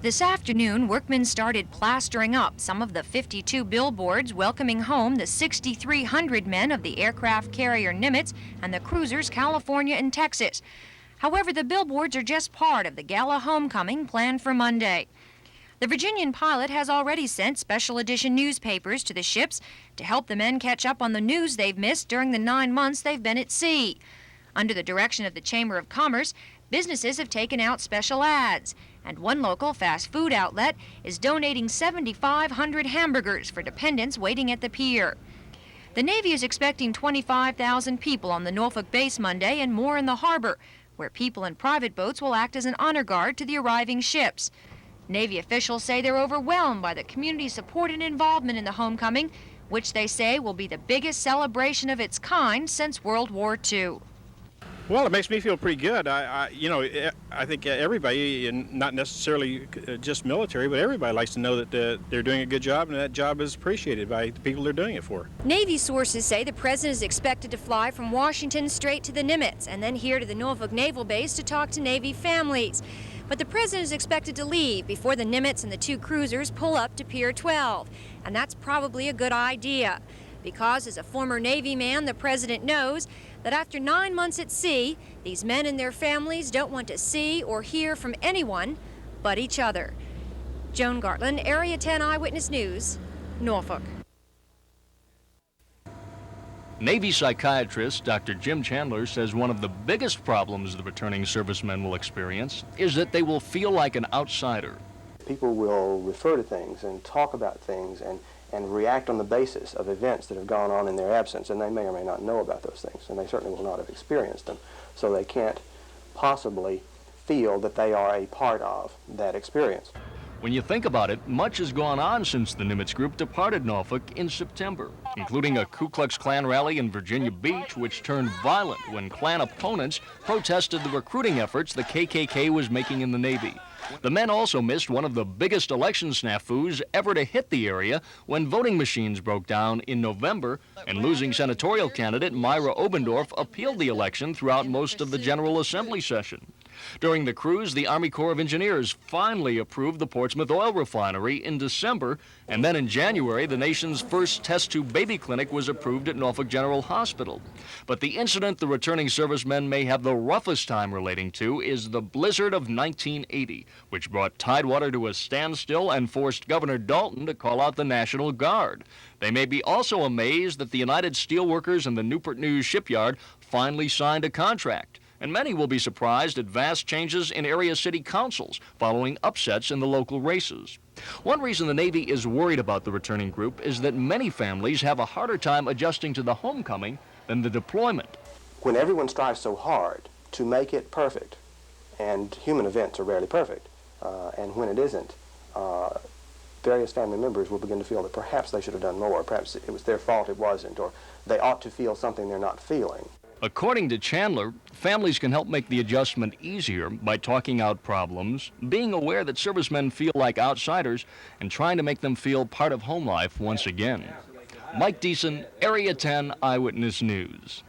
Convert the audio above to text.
This afternoon, workmen started plastering up some of the 52 billboards welcoming home the 6,300 men of the aircraft carrier Nimitz and the cruisers California and Texas. However, the billboards are just part of the gala homecoming planned for Monday. The Virginian pilot has already sent special edition newspapers to the ships to help the men catch up on the news they've missed during the 9 months they've been at sea. Under the direction of the Chamber of Commerce, businesses have taken out special ads, and one local fast food outlet is donating 7,500 hamburgers for dependents waiting at the pier. The Navy is expecting 25,000 people on the Norfolk base Monday and more in the harbor, where people in private boats will act as an honor guard to the arriving ships. Navy officials say they're overwhelmed by the community support and involvement in the homecoming, which they say will be the biggest celebration of its kind since World War II. Well, it makes me feel pretty good. I think everybody, and not necessarily just military, but everybody likes to know that they're doing a good job and that job is appreciated by the people they're doing it for. Navy sources say the president is expected to fly from Washington straight to the Nimitz and then here to the Norfolk Naval Base to talk to Navy families. But the president is expected to leave before the Nimitz and the two cruisers pull up to Pier 12. And that's probably a good idea, because as a former Navy man, the president knows that after 9 months at sea, these men and their families don't want to see or hear from anyone but each other. Joan Gartland, Area 10 Eyewitness News, Norfolk. Navy psychiatrist Dr. Jim Chandler says one of the biggest problems the returning servicemen will experience is that they will feel like an outsider. People will refer to things and talk about things and react on the basis of events that have gone on in their absence, and they may or may not know about those things, and they certainly will not have experienced them, so they can't possibly feel that they are a part of that experience. When you think about it, much has gone on since the Nimitz group departed Norfolk in September, including a Ku Klux Klan rally in Virginia Beach, which turned violent when Klan opponents protested the recruiting efforts the KKK was making in the Navy. The men also missed one of the biggest election snafus ever to hit the area when voting machines broke down in November, and losing senatorial candidate Myra Obendorf appealed the election throughout most of the General Assembly session. During the cruise, the Army Corps of Engineers finally approved the Portsmouth oil refinery in December, and then in January, the nation's first test tube baby clinic was approved at Norfolk General Hospital. But the incident the returning servicemen may have the roughest time relating to is the blizzard of 1980, which brought Tidewater to a standstill and forced Governor Dalton to call out the National Guard. They may be also amazed that the United Steelworkers and the Newport News shipyard finally signed a contract. And many will be surprised at vast changes in area city councils following upsets in the local races. One reason the Navy is worried about the returning group is that many families have a harder time adjusting to the homecoming than the deployment. When everyone strives so hard to make it perfect, and human events are rarely perfect, and when it isn't, various family members will begin to feel that perhaps they should have done more, perhaps it was their fault it wasn't, or they ought to feel something they're not feeling. According to Chandler, families can help make the adjustment easier by talking out problems, being aware that servicemen feel like outsiders, and trying to make them feel part of home life once again. Mike Deason, Area 10 Eyewitness News.